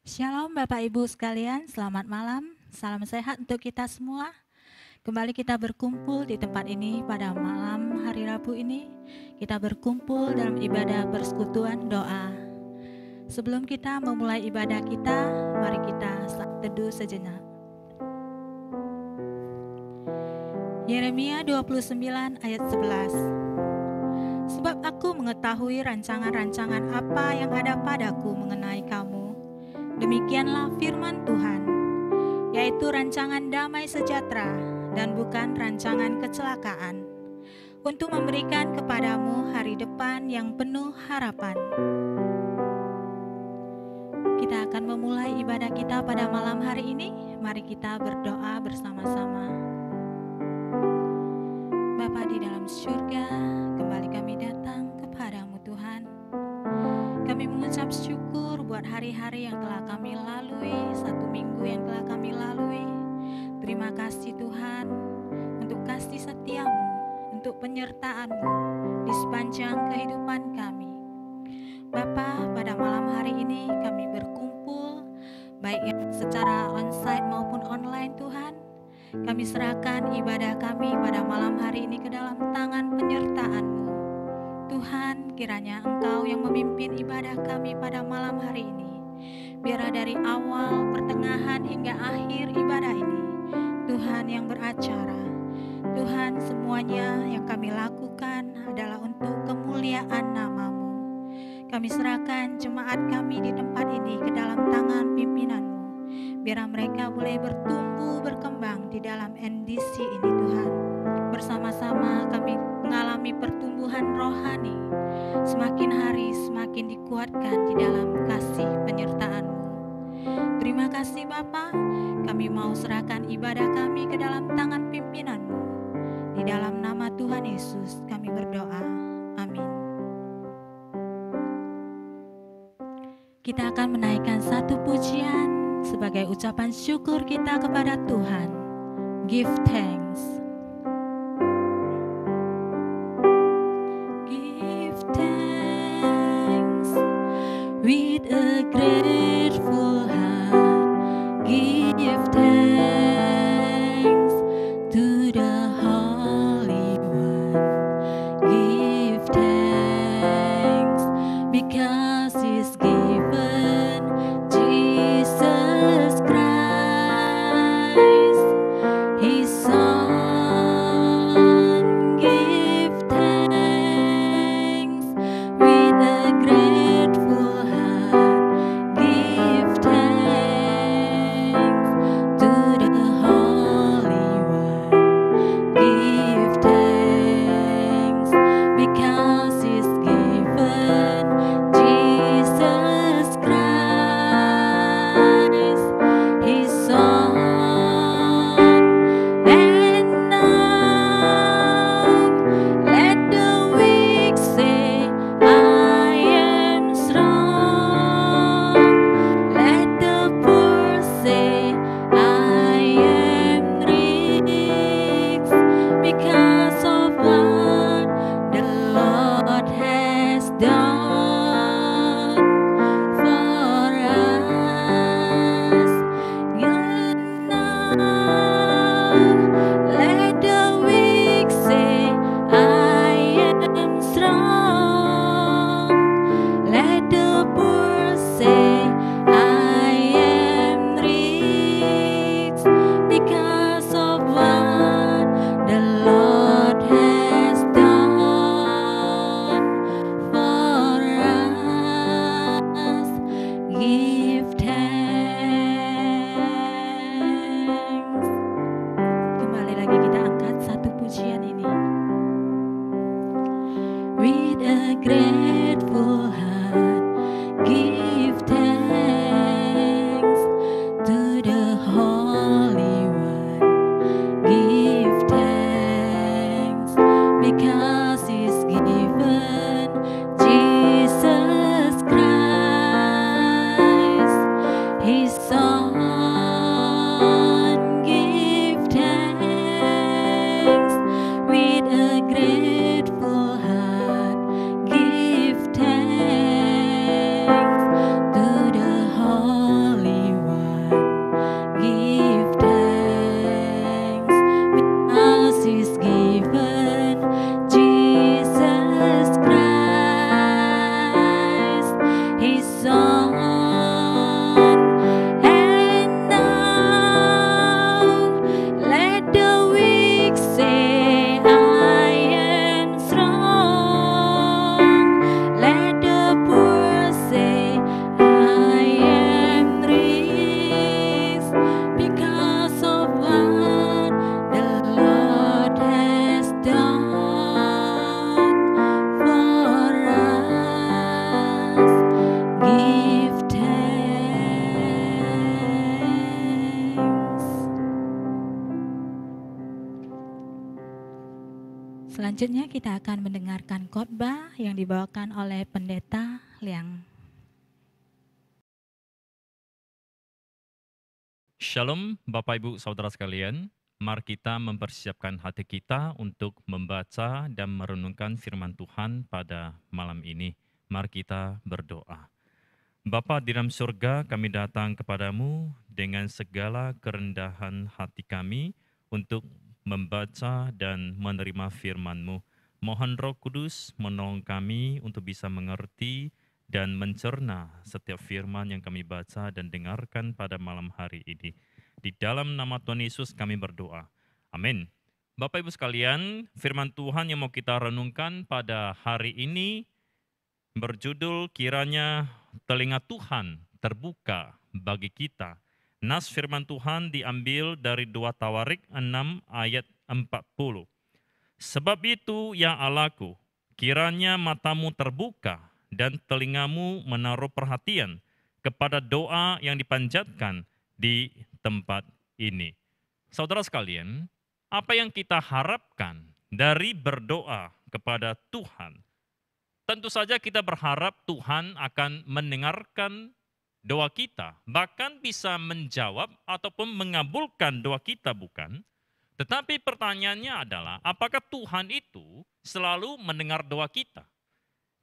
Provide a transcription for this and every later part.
Shalom Bapak Ibu sekalian, selamat malam, salam sehat untuk kita semua. Kembali kita berkumpul di tempat ini pada malam hari Rabu ini. Kita berkumpul dalam ibadah persekutuan doa. Sebelum kita memulai ibadah kita, mari kita teduh sejenak. Yeremia 29 ayat 11. Sebab aku mengetahui rancangan-rancangan apa yang ada padaku mengenai kamu. Demikianlah firman Tuhan, yaitu rancangan damai sejahtera dan bukan rancangan kecelakaan, untuk memberikan kepadamu hari depan yang penuh harapan. Kita akan memulai ibadah kita pada malam hari ini. Mari kita berdoa bersama-sama. Bapa di dalam surga, kembali kami datang kepadamu Tuhan. Kami mengucap syukur buat hari-hari yang telah kami lalui, satu minggu yang telah kami lalui. Terima kasih Tuhan untuk kasih setiamu, untuk penyertaan-Mu di sepanjang kehidupan kami. Bapa, pada malam hari ini kami berkumpul, baik yang secara onsite maupun online Tuhan. Kami serahkan ibadah kami pada malam hari ini ke dalam tangan penyertaan-Mu. Tuhan, kiranya Engkau yang memimpin ibadah kami pada malam hari ini. Biarlah dari awal, pertengahan hingga akhir ibadah ini, Tuhan yang beracara. Tuhan, semuanya yang kami lakukan adalah untuk kemuliaan nama-Mu. Kami serahkan jemaat kami di tempat ini ke dalam tangan pimpinan-Mu. Biar mereka boleh bertumbuh, berkembang di dalam NDC ini Tuhan. Bersama-sama kami mengalami pertumbuhan rohani, semakin hari semakin dikuatkan di dalam kasih penyertaan-Mu. Terima kasih Bapa, kami mau serahkan ibadah kami ke dalam tangan pimpinan-Mu. Di dalam nama Tuhan Yesus kami berdoa, amin. Kita akan menaikkan satu pujian sebagai ucapan syukur kita kepada Tuhan. Give thanks. With a grateful heart, give thanks to the Holy One. Give thanks because He's given Jesus Christ, His Son. Give thanks with a grateful with a grateful heart, give thanks. Selanjutnya kita akan mendengarkan khotbah yang dibawakan oleh Pendeta Liang. Shalom Bapak Ibu Saudara sekalian, mari kita mempersiapkan hati kita untuk membaca dan merenungkan firman Tuhan pada malam ini. Mari kita berdoa. Bapa di dalam surga, kami datang kepadamu dengan segala kerendahan hati kami untuk membaca dan menerima firman-Mu. Mohon Roh Kudus menolong kami untuk bisa mengerti dan mencerna setiap firman yang kami baca dan dengarkan pada malam hari ini. Di dalam nama Tuhan Yesus kami berdoa. Amin. Bapak Ibu sekalian, firman Tuhan yang mau kita renungkan pada hari ini berjudul kiranya telinga Tuhan terbuka bagi kita. Nas firman Tuhan diambil dari 2 Tawarik 6 ayat 40. Sebab itu ya Allahku, kiranya matamu terbuka dan telingamu menaruh perhatian kepada doa yang dipanjatkan di tempat ini. Saudara sekalian, apa yang kita harapkan dari berdoa kepada Tuhan? Tentu saja kita berharap Tuhan akan mendengarkan doa kita, bahkan bisa menjawab ataupun mengabulkan doa kita, bukan? Tetapi pertanyaannya adalah, apakah Tuhan itu selalu mendengar doa kita?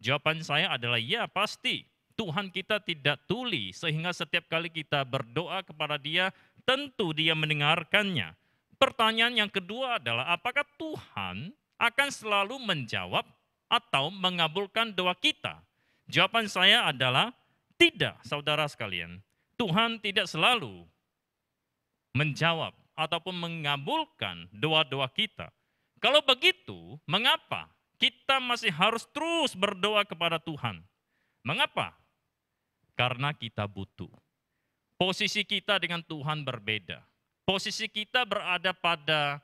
Jawaban saya adalah ya, pasti. Tuhan kita tidak tuli, sehingga setiap kali kita berdoa kepada Dia, tentu Dia mendengarkannya. Pertanyaan yang kedua adalah, apakah Tuhan akan selalu menjawab atau mengabulkan doa kita? Jawaban saya adalah tidak, saudara sekalian. Tuhan tidak selalu menjawab ataupun mengabulkan doa-doa kita. Kalau begitu, mengapa kita masih harus terus berdoa kepada Tuhan? Mengapa? Karena kita butuh. Posisi kita dengan Tuhan berbeda. Posisi kita berada pada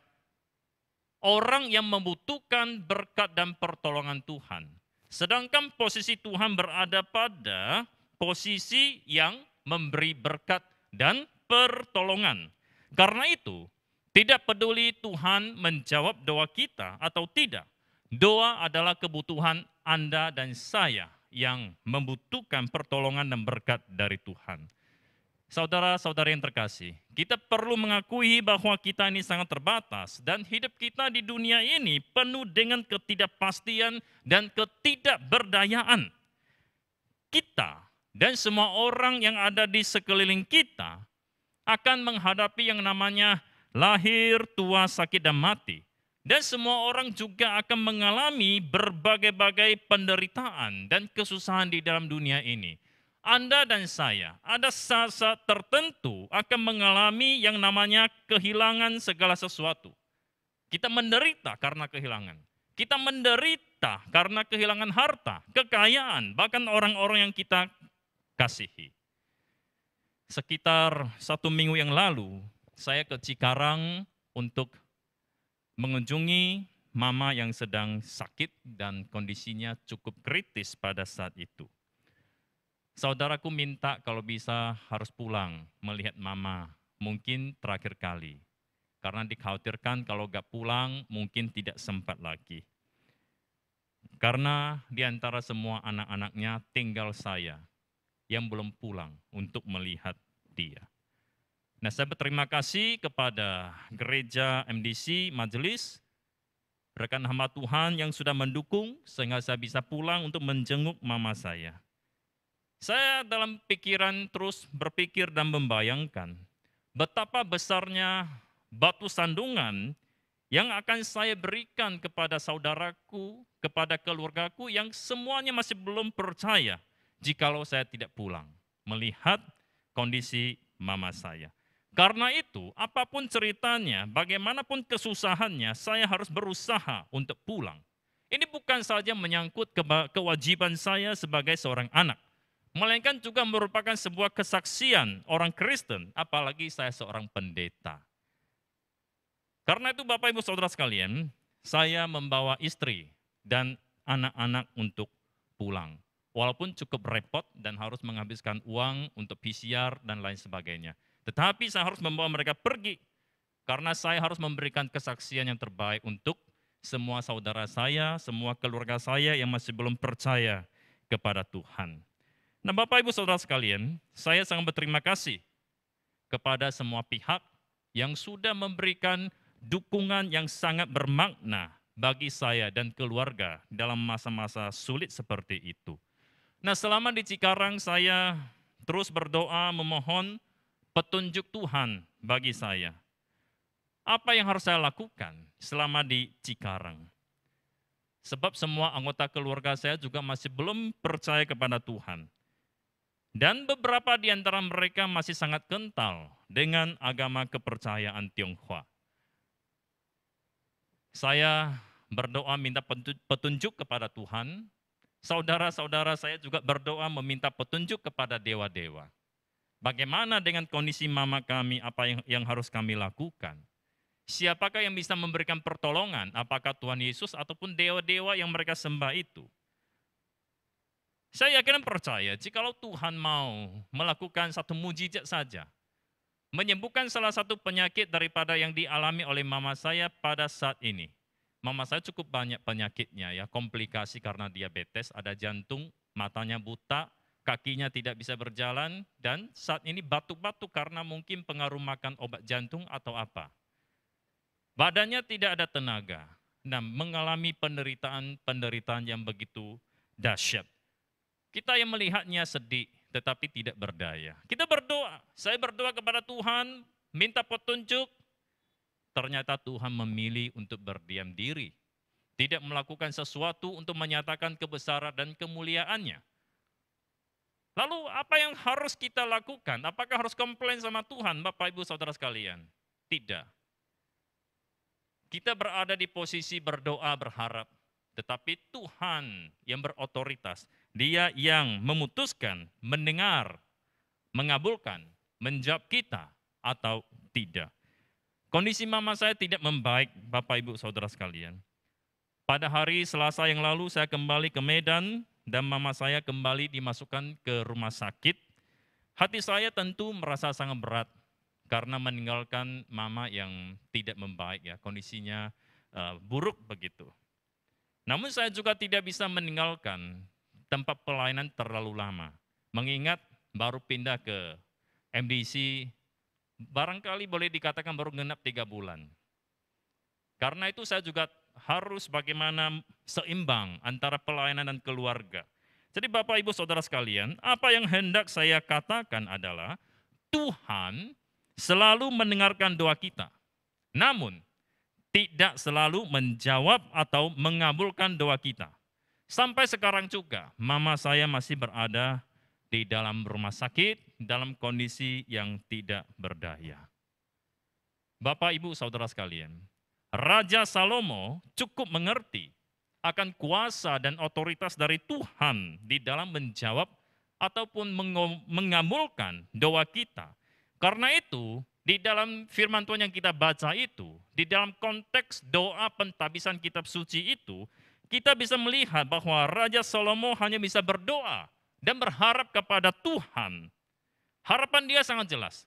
orang yang membutuhkan berkat dan pertolongan Tuhan. Sedangkan posisi Tuhan berada pada posisi yang memberi berkat dan pertolongan. Karena itu, tidak peduli Tuhan menjawab doa kita atau tidak, doa adalah kebutuhan Anda dan saya yang membutuhkan pertolongan dan berkat dari Tuhan. Saudara-saudara yang terkasih, kita perlu mengakui bahwa kita ini sangat terbatas dan hidup kita di dunia ini penuh dengan ketidakpastian dan ketidakberdayaan. Kita dan semua orang yang ada di sekeliling kita akan menghadapi yang namanya lahir, tua, sakit, dan mati. Dan semua orang juga akan mengalami berbagai-bagai penderitaan dan kesusahan di dalam dunia ini. Anda dan saya ada saat-saat tertentu akan mengalami yang namanya kehilangan segala sesuatu. Kita menderita karena kehilangan. Kita menderita karena kehilangan harta, kekayaan, bahkan orang-orang yang kita kasihi. Sekitar 1 minggu yang lalu, saya ke Cikarang untuk mengunjungi mama yang sedang sakit dan kondisinya cukup kritis pada saat itu. Saudaraku minta kalau bisa harus pulang melihat mama, mungkin terakhir kali. Karena dikhawatirkan kalau gak pulang mungkin tidak sempat lagi. Karena di antara semua anak-anaknya tinggal saya yang belum pulang untuk melihat dia. Nah, saya berterima kasih kepada gereja MDC, majelis, rekan hamba Tuhan yang sudah mendukung sehingga saya bisa pulang untuk menjenguk mama saya. Saya dalam pikiran terus berpikir dan membayangkan betapa besarnya batu sandungan yang akan saya berikan kepada saudaraku, kepada keluargaku yang semuanya masih belum percaya jikalau saya tidak pulang melihat kondisi mama saya. Karena itu, apapun ceritanya, bagaimanapun kesusahannya, saya harus berusaha untuk pulang. Ini bukan saja menyangkut kewajiban saya sebagai seorang anak, melainkan juga merupakan sebuah kesaksian orang Kristen, apalagi saya seorang pendeta. Karena itu Bapak Ibu Saudara sekalian, saya membawa istri dan anak-anak untuk pulang. Walaupun cukup repot dan harus menghabiskan uang untuk PCR dan lain sebagainya. Tetapi saya harus membawa mereka pergi, karena saya harus memberikan kesaksian yang terbaik untuk semua saudara saya, semua keluarga saya yang masih belum percaya kepada Tuhan. Nah, Bapak Ibu Saudara sekalian, saya sangat berterima kasih kepada semua pihak yang sudah memberikan dukungan yang sangat bermakna bagi saya dan keluarga dalam masa-masa sulit seperti itu. Nah, selama di Cikarang saya terus berdoa memohon petunjuk Tuhan bagi saya. Apa yang harus saya lakukan selama di Cikarang? Sebab semua anggota keluarga saya juga masih belum percaya kepada Tuhan. Dan beberapa di antara mereka masih sangat kental dengan agama kepercayaan Tionghoa. Saya berdoa minta petunjuk kepada Tuhan. Saudara-saudara saya juga berdoa meminta petunjuk kepada dewa-dewa. Bagaimana dengan kondisi mama kami, apa yang harus kami lakukan? Siapakah yang bisa memberikan pertolongan? Apakah Tuhan Yesus ataupun dewa-dewa yang mereka sembah itu? Saya yakin dan percaya, jikalau Tuhan mau melakukan satu mujizat saja, menyembuhkan salah satu penyakit daripada yang dialami oleh mama saya pada saat ini. Mama saya cukup banyak penyakitnya ya, komplikasi karena diabetes, ada jantung, matanya buta, kakinya tidak bisa berjalan, dan saat ini batuk-batuk karena mungkin pengaruh makan obat jantung atau apa. Badannya tidak ada tenaga, nah mengalami penderitaan yang begitu dahsyat. Kita yang melihatnya sedih, tetapi tidak berdaya. Kita berdoa, saya berdoa kepada Tuhan, minta petunjuk. Ternyata Tuhan memilih untuk berdiam diri. Tidak melakukan sesuatu untuk menyatakan kebesaran dan kemuliaannya. Lalu apa yang harus kita lakukan? Apakah harus komplain sama Tuhan, Bapak Ibu Saudara sekalian? Tidak. Kita berada di posisi berdoa berharap. Tetapi Tuhan yang berotoritas, Dia yang memutuskan, mendengar, mengabulkan, menjawab kita atau tidak. Kondisi mama saya tidak membaik, Bapak Ibu Saudara sekalian. Pada hari Selasa yang lalu saya kembali ke Medan dan mama saya kembali dimasukkan ke rumah sakit. Hati saya tentu merasa sangat berat karena meninggalkan mama yang tidak membaik ya, kondisinya buruk begitu. Namun saya juga tidak bisa meninggalkan tempat pelayanan terlalu lama. Mengingat baru pindah ke MDC, barangkali boleh dikatakan baru genap 3 bulan. Karena itu saya juga harus bagaimana seimbang antara pelayanan dan keluarga. Jadi Bapak Ibu Saudara sekalian, apa yang hendak saya katakan adalah Tuhan selalu mendengarkan doa kita. Namun tidak selalu menjawab atau mengabulkan doa kita. Sampai sekarang juga, mama saya masih berada di dalam rumah sakit, dalam kondisi yang tidak berdaya. Bapak, Ibu, Saudara sekalian, Raja Salomo cukup mengerti akan kuasa dan otoritas dari Tuhan di dalam menjawab ataupun mengabulkan doa kita. Karena itu, di dalam firman Tuhan yang kita baca itu, di dalam konteks doa pentabisan kitab suci itu, kita bisa melihat bahwa Raja Salomo hanya bisa berdoa dan berharap kepada Tuhan. Harapan dia sangat jelas,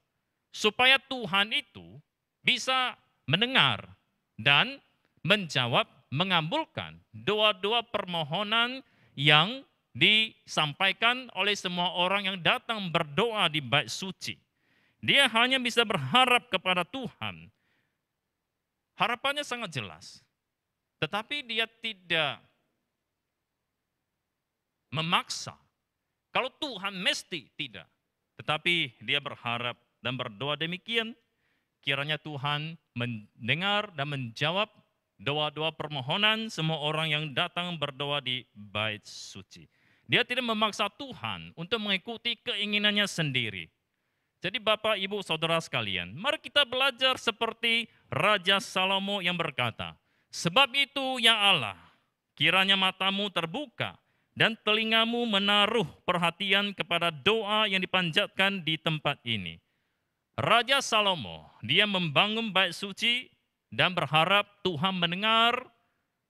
supaya Tuhan itu bisa mendengar dan menjawab, mengabulkan doa-doa permohonan yang disampaikan oleh semua orang yang datang berdoa di bait suci. Dia hanya bisa berharap kepada Tuhan. Harapannya sangat jelas. Tetapi dia tidak memaksa. Kalau Tuhan mesti tidak. Tetapi dia berharap dan berdoa demikian. Kiranya Tuhan mendengar dan menjawab doa-doa permohonan semua orang yang datang berdoa di bait suci. Dia tidak memaksa Tuhan untuk mengikuti keinginannya sendiri. Jadi Bapak, Ibu, Saudara sekalian, mari kita belajar seperti Raja Salomo yang berkata, sebab itu ya Allah, kiranya matamu terbuka dan telingamu menaruh perhatian kepada doa yang dipanjatkan di tempat ini. Raja Salomo, dia membangun bait suci dan berharap Tuhan mendengar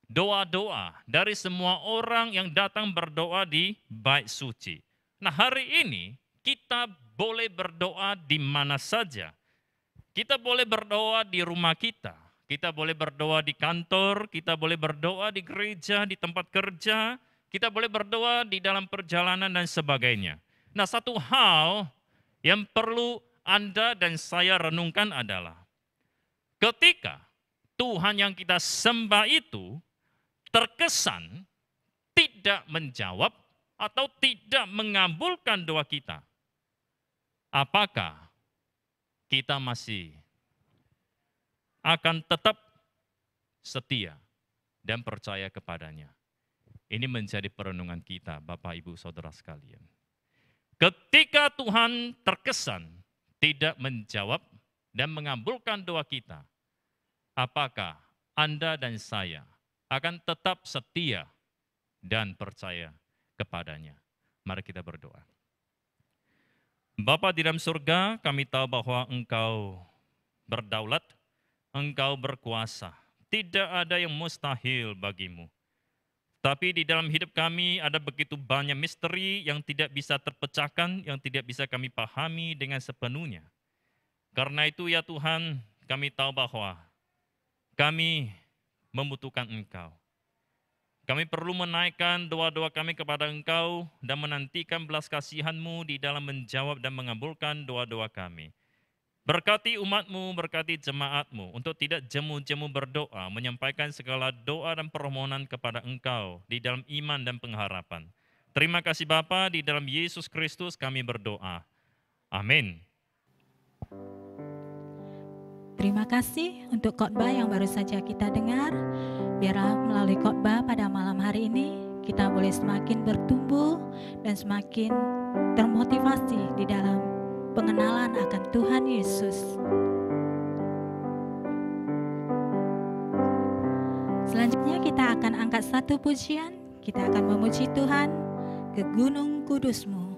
doa-doa dari semua orang yang datang berdoa di bait suci. Nah, hari ini kita boleh berdoa di mana saja. Kita boleh berdoa di rumah kita Kita boleh berdoa di kantor, kita boleh berdoa di gereja, di tempat kerja, kita boleh berdoa di dalam perjalanan dan sebagainya. Nah, satu hal yang perlu Anda dan saya renungkan adalah ketika Tuhan yang kita sembah itu terkesan tidak menjawab atau tidak mengabulkan doa kita, apakah kita masih akan tetap setia dan percaya kepadanya? Ini menjadi perenungan kita, Bapak, Ibu, Saudara sekalian. Ketika Tuhan terkesan tidak menjawab dan mengabulkan doa kita, apakah Anda dan saya akan tetap setia dan percaya kepadanya? Mari kita berdoa. Bapa di dalam surga, kami tahu bahwa Engkau berdaulat, Engkau berkuasa. Tidak ada yang mustahil bagimu. Tapi di dalam hidup kami ada begitu banyak misteri yang tidak bisa terpecahkan, yang tidak bisa kami pahami dengan sepenuhnya. Karena itu ya Tuhan, kami tahu bahwa kami membutuhkan Engkau. Kami perlu menaikkan doa-doa kami kepada Engkau dan menantikan belas kasihan-Mu di dalam menjawab dan mengabulkan doa-doa kami. Berkati umat-Mu, berkati jemaat-Mu untuk tidak jemu-jemu berdoa, menyampaikan segala doa dan permohonan kepada Engkau di dalam iman dan pengharapan. Terima kasih Bapa, di dalam Yesus Kristus kami berdoa. Amin. Terima kasih untuk khotbah yang baru saja kita dengar. Biarlah melalui khotbah pada malam hari ini, kita boleh semakin bertumbuh dan semakin termotivasi di dalam pengenalan akan Tuhan Yesus. Selanjutnya kita akan angkat satu pujian. Kita akan memuji Tuhan ke Gunung Kudus-Mu.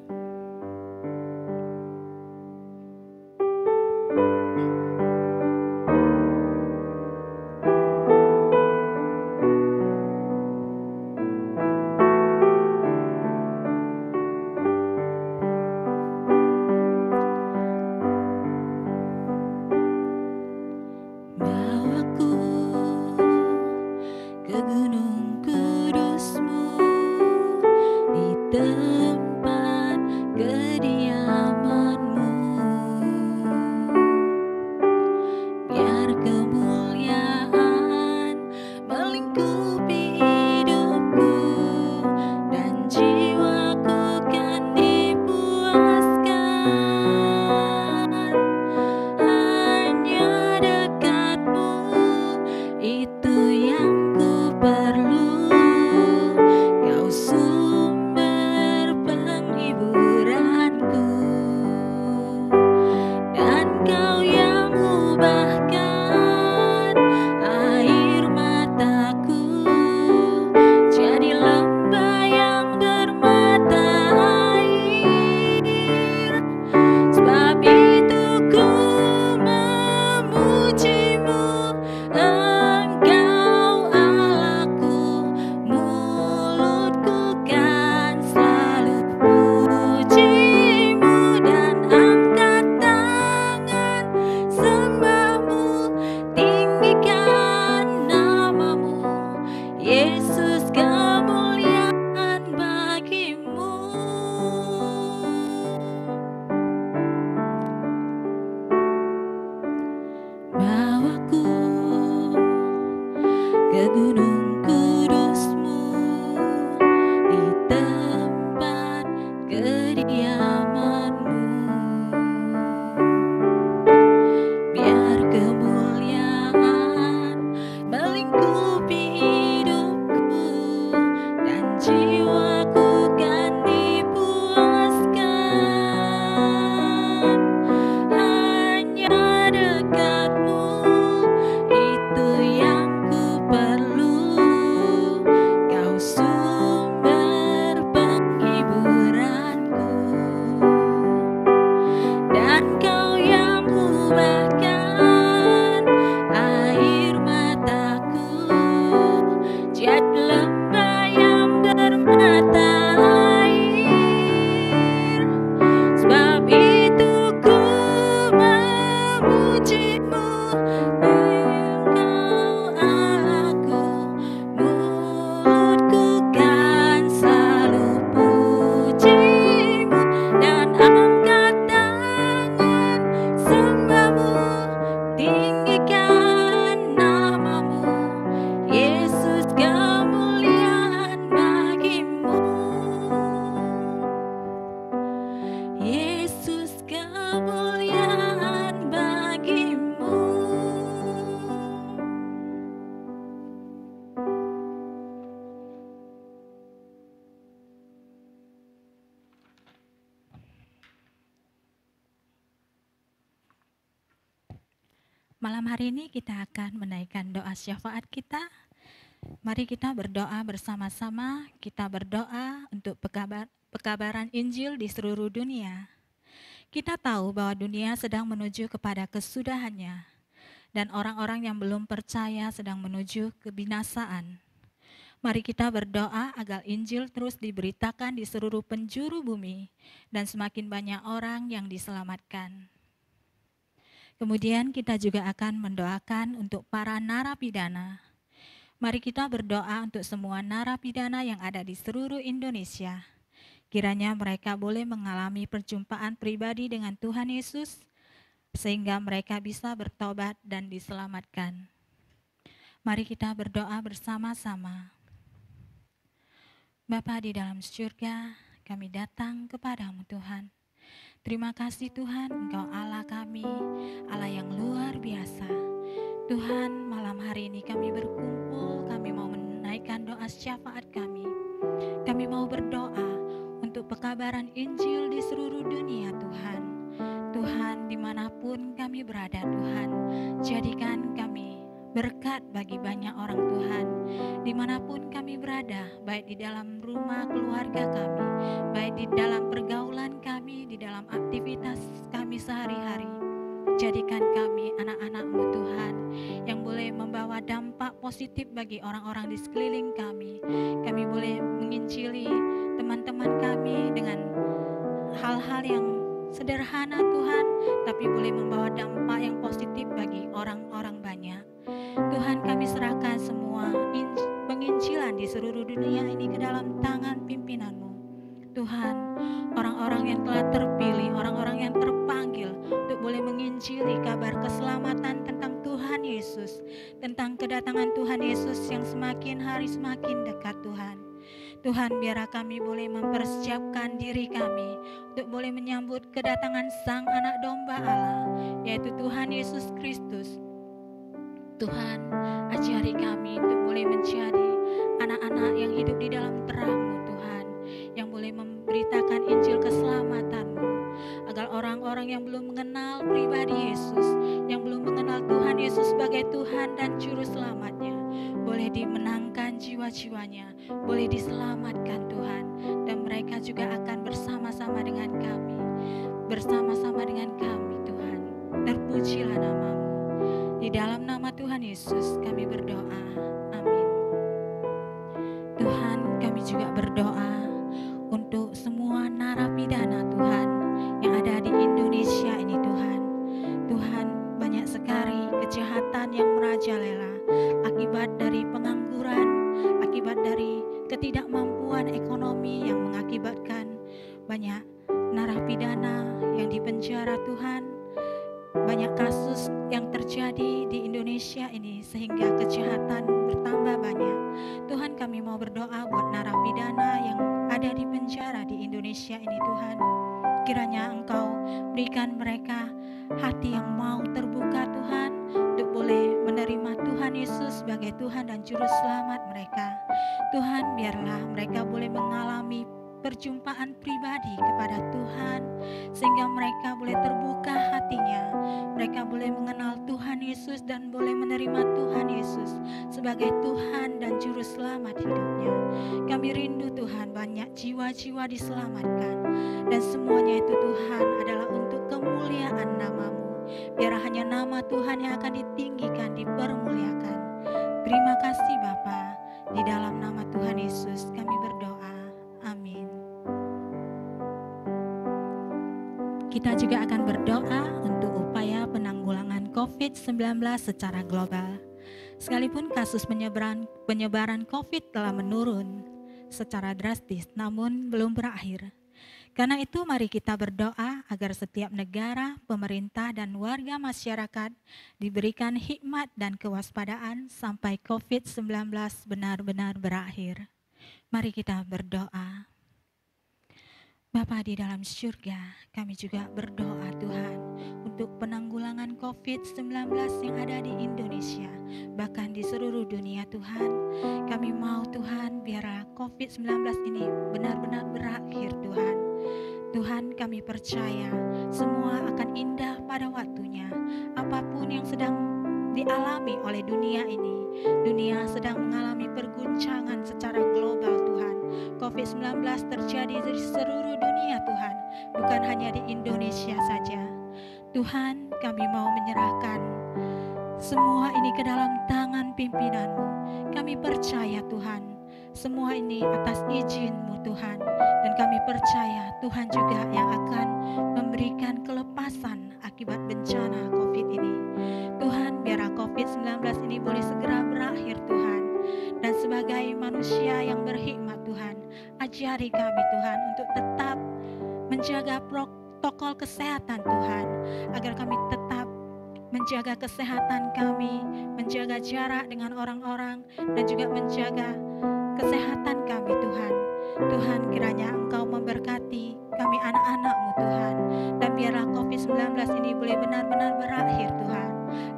Malam hari ini kita akan menaikkan doa syafaat kita. Mari kita berdoa bersama-sama. Kita berdoa untuk pekabaran Injil di seluruh dunia. Kita tahu bahwa dunia sedang menuju kepada kesudahannya, dan orang-orang yang belum percaya sedang menuju kebinasaan. Mari kita berdoa agar Injil terus diberitakan di seluruh penjuru bumi, dan semakin banyak orang yang diselamatkan. Kemudian kita juga akan mendoakan untuk para narapidana. Mari kita berdoa untuk semua narapidana yang ada di seluruh Indonesia. Kiranya mereka boleh mengalami perjumpaan pribadi dengan Tuhan Yesus, sehingga mereka bisa bertobat dan diselamatkan. Mari kita berdoa bersama-sama. Bapa di dalam surga, kami datang kepadamu Tuhan. Terima kasih Tuhan, Engkau Allah kami, Allah yang luar biasa. Tuhan, malam hari ini kami berkumpul, kami mau menaikkan doa syafaat kami. Kami mau berdoa untuk pekabaran Injil di seluruh dunia Tuhan. Tuhan, dimanapun kami berada Tuhan, jadikan kami berkat bagi banyak orang Tuhan, dimanapun kami berada, baik di dalam rumah keluarga kami, baik di dalam pergaulan kami, di dalam aktivitas kami sehari-hari. Jadikan kami anak-anak-Mu Tuhan, yang boleh membawa dampak positif bagi orang-orang di sekeliling kami. Kami boleh menginjili teman-teman kami dengan hal-hal yang sederhana Tuhan, tapi boleh membawa dampak yang positif bagi orang-orang banyak. Tuhan, kami serahkan semua penginjilan di seluruh dunia ini ke dalam tangan pimpinan-Mu. Tuhan, orang-orang yang telah terpilih, orang-orang yang terpanggil untuk boleh menginjili kabar keselamatan tentang Tuhan Yesus, tentang kedatangan Tuhan Yesus yang semakin hari semakin dekat Tuhan. Tuhan, biarlah kami boleh mempersiapkan diri kami untuk boleh menyambut kedatangan Sang Anak Domba Allah, yaitu Tuhan Yesus Kristus. Tuhan, ajari kami untuk boleh menjadi anak-anak yang hidup di dalam terang-Mu Tuhan, yang boleh memberitakan Injil keselamatan-Mu, agar orang-orang yang belum mengenal pribadi Yesus, yang belum mengenal Tuhan Yesus sebagai Tuhan dan Juru Selamatnya, boleh dimenangkan jiwa-jiwanya, boleh diselamatkan Tuhan, dan mereka juga akan bersama-sama dengan kami, Tuhan. Terpujilah nama-Mu. Di dalam nama Tuhan Yesus kami berdoa, amin. Tuhan, kami juga berdoa untuk semua narapidana Tuhan yang ada di Indonesia ini Tuhan. Tuhan, banyak sekali kejahatan yang merajalela akibat dari pengangguran, akibat dari ketidakmampuan ekonomi yang mengakibatkan banyak narapidana yang dipenjara Tuhan. Banyak kasus yang terjadi di Indonesia ini sehingga kejahatan bertambah banyak. Tuhan, kami mau berdoa buat narapidana yang ada di penjara di Indonesia ini Tuhan. Kiranya Engkau berikan mereka hati yang mau terbuka Tuhan, untuk boleh menerima Tuhan Yesus sebagai Tuhan dan Juru Selamat mereka. Tuhan, biarlah mereka boleh mengalami perjumpaan pribadi kepada Tuhan, sehingga mereka boleh terbuka hatinya, mereka boleh mengenal Tuhan Yesus dan boleh menerima Tuhan Yesus sebagai Tuhan dan Juru Selamat hidupnya. Kami rindu Tuhan banyak jiwa-jiwa diselamatkan, dan semuanya itu Tuhan adalah untuk kemuliaan nama-Mu. Biar hanya nama Tuhan yang akan ditinggikan, dipermuliakan. Terima kasih Bapa, di dalam nama Tuhan Yesus kami berdoa. Amin. Kita juga akan berdoa untuk upaya penanggulangan COVID-19 secara global. Sekalipun kasus penyebaran COVID telah menurun secara drastis, namun belum berakhir. Karena itu mari kita berdoa agar setiap negara, pemerintah, dan warga masyarakat diberikan hikmat dan kewaspadaan sampai COVID-19 benar-benar berakhir. Mari kita berdoa. Bapa di dalam surga, kami juga berdoa Tuhan untuk penanggulangan COVID-19 yang ada di Indonesia, bahkan di seluruh dunia Tuhan. Kami mau Tuhan biarlah COVID-19 ini benar-benar berakhir Tuhan. Tuhan, kami percaya semua akan indah pada waktunya. Apapun yang sedang oleh dunia ini. Dunia sedang mengalami perguncangan secara global Tuhan. COVID-19 terjadi di seluruh dunia Tuhan, bukan hanya di Indonesia saja. Tuhan, kami mau menyerahkan semua ini ke dalam tangan pimpinan-Mu. Kami percaya Tuhan, semua ini atas izin-Mu Tuhan. Dan kami percaya Tuhan juga yang akan memberikan kelepasan akibat bencana COVID ini. Tuhan, biarlah COVID-19 ini boleh segera berakhir Tuhan. Dan sebagai manusia yang berhikmat Tuhan, ajari kami Tuhan untuk tetap menjaga protokol kesehatan Tuhan, agar kami tetap menjaga kesehatan kami, menjaga jarak dengan orang-orang, dan juga menjaga kesehatan kami Tuhan. Tuhan, kiranya Engkau memberkati kami anak-anak-Mu Tuhan, dan biarlah COVID-19 ini boleh benar-benar berakhir Tuhan,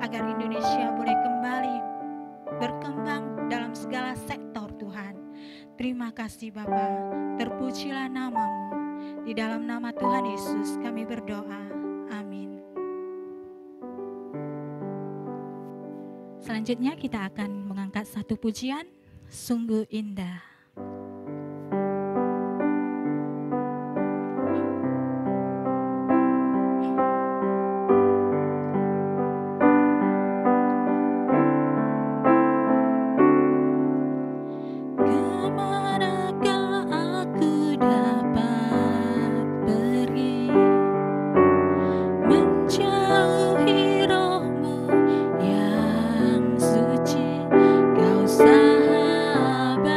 agar Indonesia boleh kembali berkembang dalam segala sektor Tuhan. Terima kasih Bapa, terpujilah nama-Mu. Di dalam nama Tuhan Yesus kami berdoa. Amin. Selanjutnya kita akan mengangkat satu pujian, Sungguh Indah. Sahabat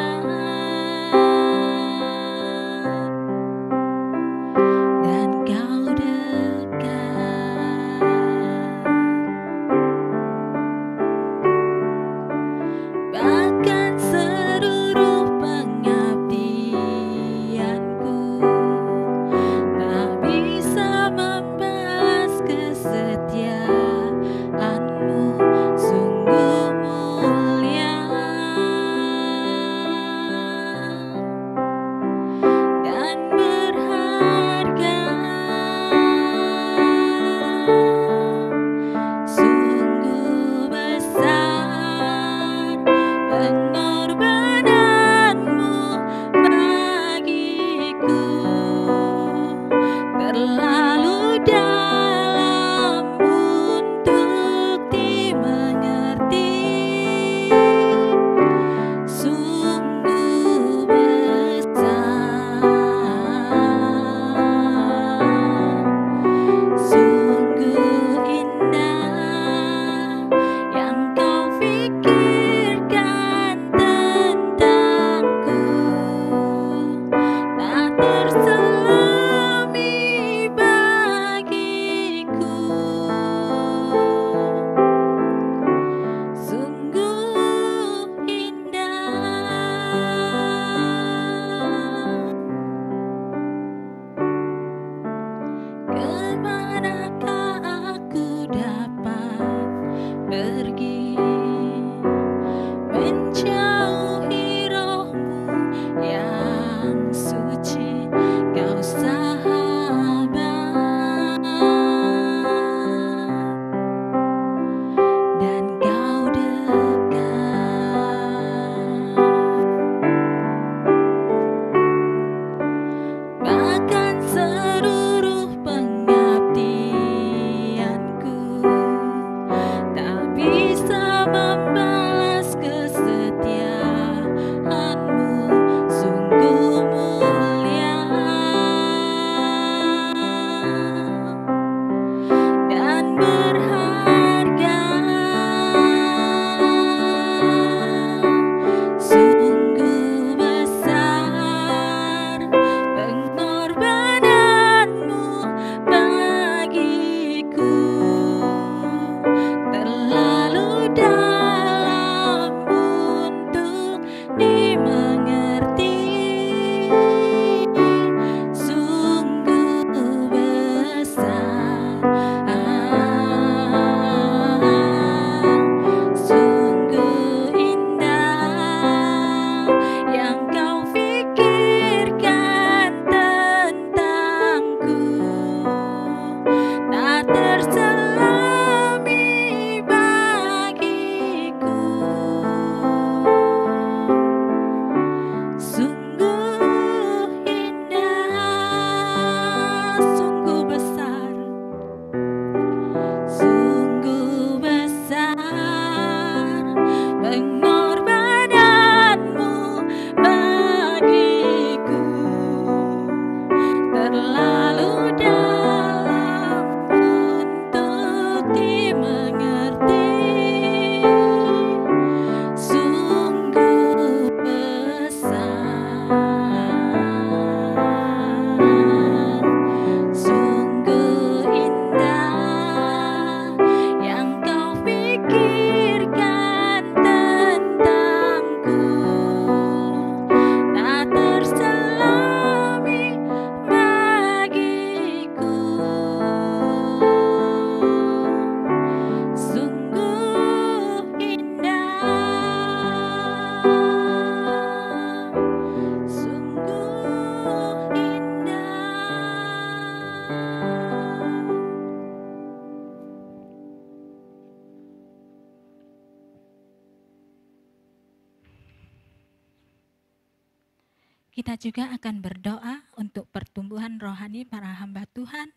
Kita juga akan berdoa untuk pertumbuhan rohani para hamba Tuhan,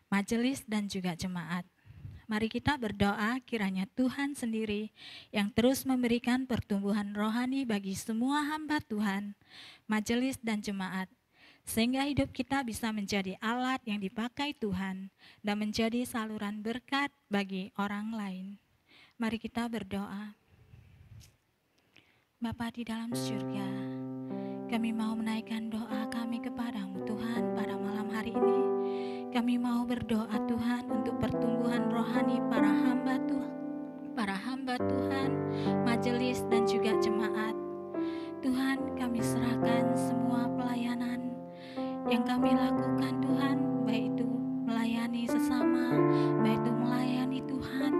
majelis dan juga jemaat. Mari kita berdoa kiranya Tuhan sendiri yang terus memberikan pertumbuhan rohani bagi semua hamba Tuhan, majelis dan jemaat, sehingga hidup kita bisa menjadi alat yang dipakai Tuhan dan menjadi saluran berkat bagi orang lain. Mari kita berdoa. Bapa di dalam surga, kami mau menaikkan doa kami kepadamu Tuhan pada malam hari ini. Kami mau berdoa Tuhan untuk pertumbuhan rohani para hamba Tuhan, majelis dan juga jemaat. Tuhan, kami serahkan semua pelayanan yang kami lakukan Tuhan, baik itu melayani sesama, baik itu melayani Tuhan.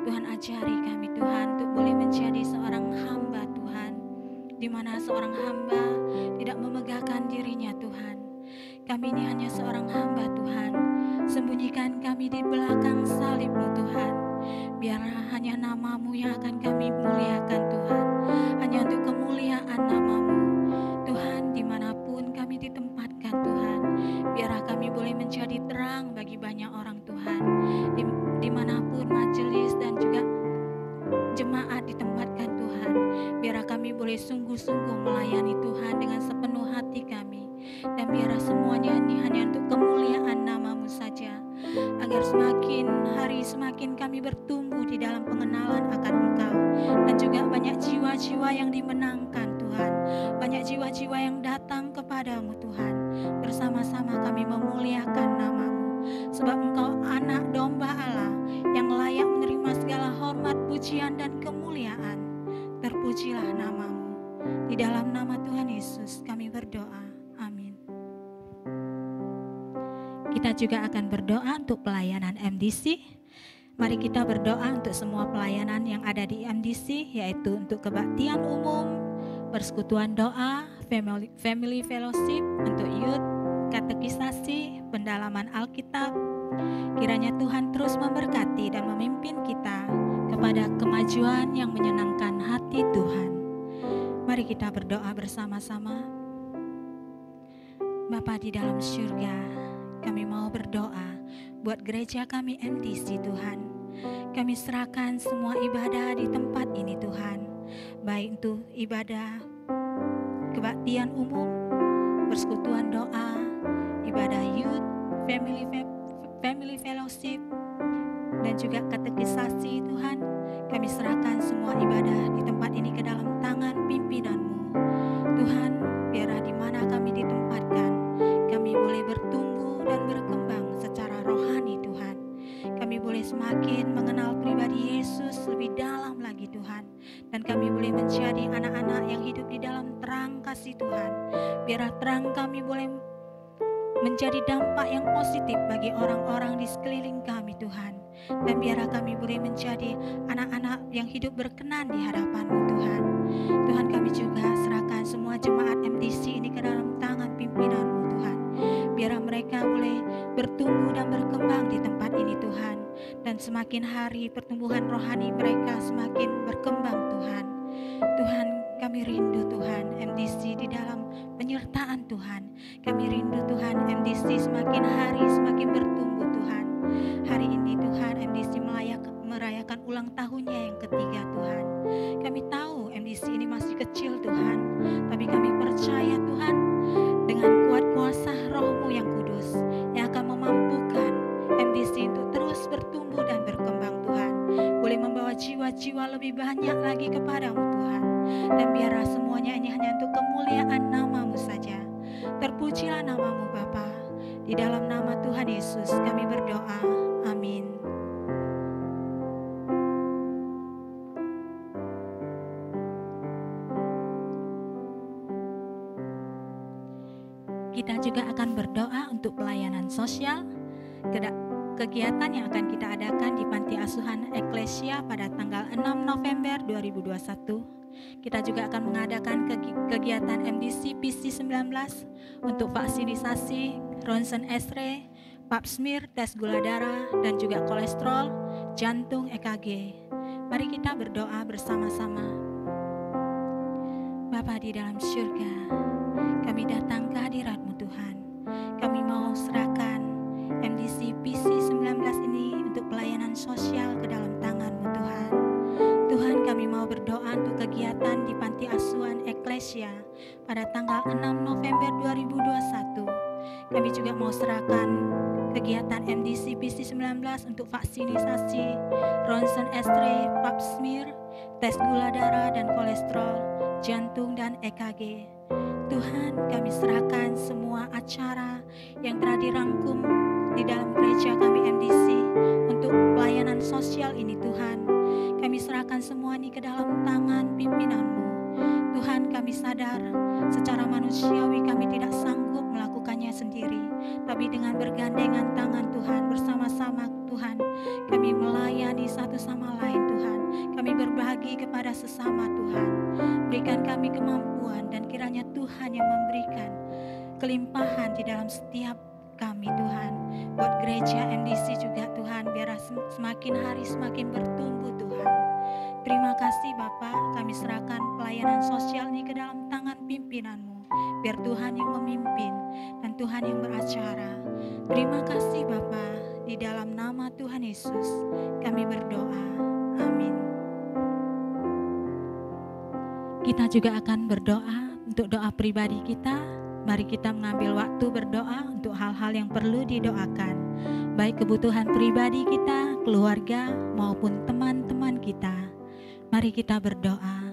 Tuhan ajari kami Tuhan untuk boleh menjadi seorang hamba Tuhan, di mana seorang hamba tidak memegahkan dirinya Tuhan. Kami ini hanya seorang hamba Tuhan. Sembunyikan kami di belakang salib-Mu Tuhan. Biarlah hanya nama-Mu yang akan kami muliakan Tuhan. Hanya untuk kemuliaan nama-Mu. Tuhan, dimanapun kami ditempatkan Tuhan. Biarlah kami boleh menjadi terang bagi banyak orang Tuhan. Dimanapun majelis dan juga jemaat ditempatkan Tuhan. Biarlah kami boleh sungguh-sungguh melayani Tuhan dengan sepenuh hati kami. Dan biarlah semuanya ini hanya untuk kemuliaan nama-Mu saja, agar semakin hari semakin kami bertumbuh di dalam pengenalan akan Engkau, dan juga banyak jiwa-jiwa yang dimenangkan Tuhan, banyak jiwa-jiwa yang datang kepadamu Tuhan. Bersama-sama kami memuliakan nama-Mu, sebab Engkau anak domba Allah yang layak menerima segala hormat, pujian dan kemuliaan. Terpujilah nama-Mu. Di dalam nama Tuhan Yesus kami berdoa. Kita juga akan berdoa untuk pelayanan MDC. Mari kita berdoa untuk semua pelayanan yang ada di MDC, yaitu untuk kebaktian umum, persekutuan doa, family fellowship, untuk youth, katekisasi, pendalaman Alkitab. Kiranya Tuhan terus memberkati dan memimpin kita kepada kemajuan yang menyenangkan hati Tuhan. Mari kita berdoa bersama-sama. Bapa di dalam surga, kami mau berdoa buat gereja kami MDC Tuhan. Kami serahkan semua ibadah di tempat ini Tuhan, baik itu ibadah kebaktian umum, persekutuan doa, ibadah youth, family fellowship, dan juga katekisasi Tuhan. Kami serahkan semua ibadah di tempat ini ke dalam tangan pimpinan-Mu Tuhan. Biarlah di mana kami ditempatkan, kami boleh bertumbuh dan berkembang secara rohani Tuhan. Kami boleh semakin mengenal pribadi Yesus lebih dalam lagi Tuhan. Dan kami boleh menjadi anak-anak yang hidup di dalam terang kasih Tuhan. Biarlah terang kami boleh menjadi dampak yang positif bagi orang-orang di sekeliling kami Tuhan. Dan biarlah kami boleh menjadi anak-anak yang hidup berkenan di hadapan-Mu Tuhan. Tuhan, kami juga serahkan semua jemaat MDC ini ke dalam tangan pimpinan-Mu Tuhan. Biarlah mereka boleh bertumbuh dan berkembang di tempat ini Tuhan. Dan semakin hari pertumbuhan rohani mereka semakin berkembang Tuhan. Tuhan, kami rindu Tuhan MDC di dalam penyertaan Tuhan. Kami rindu Tuhan MDC semakin hari semakin bertumbuh Tuhan. Hari ini Tuhan MDC merayakan ulang tahunnya yang ketiga Tuhan. Kami tahu MDC ini masih kecil Tuhan, tapi kami percaya Tuhan dengan kuat kuasa Roh-Mu yang kudus yang akan memampukan MDC untuk terus bertumbuh dan berkembang Tuhan. Boleh membawa jiwa-jiwa lebih banyak lagi kepadamu Tuhan. Dan biarlah semuanya ini hanya untuk kemuliaan nama-Mu saja. Terpujilah nama-Mu Bapa. Di dalam nama Tuhan Yesus kami berdoa. Amin. Kita juga akan berdoa untuk pelayanan sosial, kegiatan yang akan kita adakan di Panti Asuhan Eklesia pada tanggal 6 November 2021. Kita juga akan mengadakan kegiatan MDC PC19 untuk vaksinasi, ronsen X-ray, pap smear, tes gula darah, dan juga kolesterol, jantung, EKG. Mari kita berdoa bersama-sama. Bapa di dalam surga, Kami datang ke hadirat-Mu Tuhan. Kami mau serahkan MDC PC19 ini untuk pelayanan sosial ke dalam tangan-Mu Tuhan. Tuhan, kami mau berdoa untuk kegiatan di Panti Asuhan Eklesia pada tanggal 6 November 2021. Kami juga mau serahkan kegiatan MDC PC19 untuk vaksinasi, ronsen X-ray, pap smear, tes gula darah dan kolesterol, jantung dan EKG. Tuhan, kami serahkan semua acara yang telah dirangkum di dalam gereja kami MDC untuk pelayanan sosial ini Tuhan. Kami serahkan semua ini ke dalam tangan pimpinan-Mu. Tuhan, kami sadar secara manusiawi kami tidak sanggup melakukannya sendiri, tapi dengan bergandengan tangan Tuhan, bersama-sama Tuhan, kami melayani satu sama lain Tuhan. Kami berbagi kepada sesama Tuhan. Berikan kami kemampuan dan kiranya Tuhan yang memberikan kelimpahan di dalam setiap kami Tuhan. Buat gereja MDC juga Tuhan, biar semakin hari semakin bertumbuh Tuhan. Terima kasih Bapa, kami serahkan pelayanan sosial ini ke dalam tangan pimpinan-Mu. Biar Tuhan yang memimpin dan Tuhan yang beracara. Terima kasih Bapa, di dalam nama Tuhan Yesus kami berdoa. Amin. Kita juga akan berdoa untuk doa pribadi kita. Mari kita mengambil waktu berdoa untuk hal-hal yang perlu didoakan, baik kebutuhan pribadi kita, keluarga, maupun teman-teman kita. Mari kita berdoa.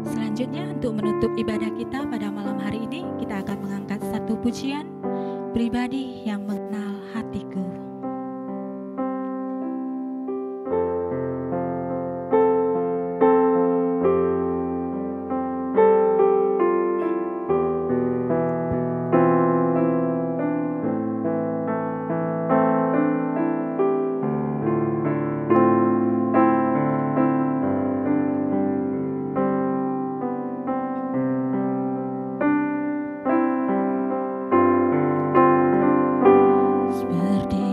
Selanjutnya untuk menutup ibadah kita pada malam hari ini, kita akan mengangkat satu pujian pribadi yang mengenal hatiku. Seperti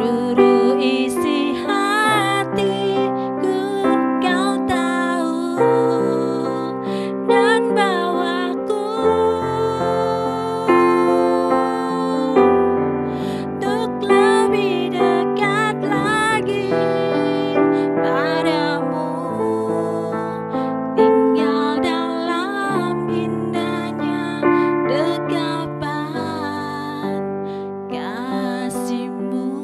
Seluruh isi hatiku kau tahu, dan bawaku untuk lebih dekat lagi padamu, tinggal dalam indahnya dekapan kasih-Mu.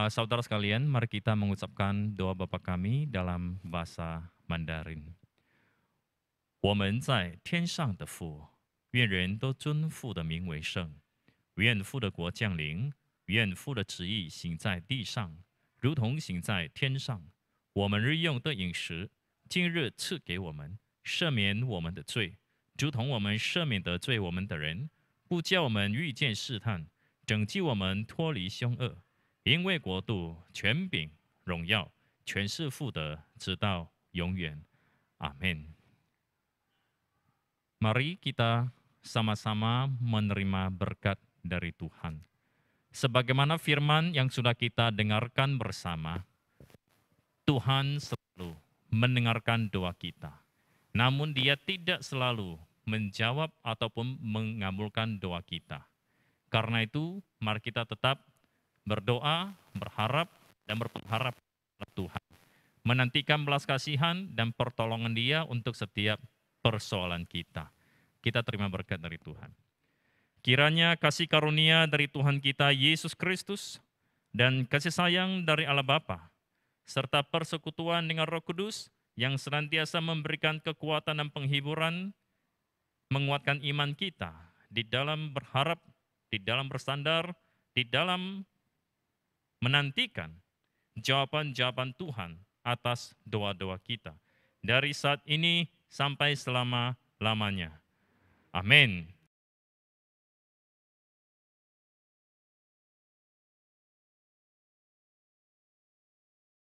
Saudara sekalian, mari kita mengucapkan doa Bapa kami dalam bahasa Mandarin. 我们在天上的父，愿人都尊父的名为圣。愿父的国降临，愿父的旨意行在地上，如同行在天上。我们日用的饮食，今日赐给我们，赦免我们的罪，如同我们赦免得罪我们的人，不叫我们遇见试探，拯救我们脱离凶恶。因为国度、权柄、荣耀，全是父的，直到永远。Amin. Mari kita sama-sama menerima berkat dari Tuhan. Sebagaimana firman yang sudah kita dengarkan bersama, Tuhan selalu mendengarkan doa kita. Namun Dia tidak selalu menjawab ataupun mengabulkan doa kita. Karena itu, mari kita tetap berdoa, berharap, dan berpengharap pada Tuhan. Menantikan belas kasihan dan pertolongan Dia untuk setiap persoalan kita. Kita terima berkat dari Tuhan. Kiranya kasih karunia dari Tuhan kita Yesus Kristus dan kasih sayang dari Allah Bapa, serta persekutuan dengan Roh Kudus yang senantiasa memberikan kekuatan dan penghiburan, menguatkan iman kita di dalam berharap, di dalam bersandar, di dalam menantikan jawaban-jawaban Tuhan atas doa-doa kita dari saat ini sampai selama-lamanya. Amin.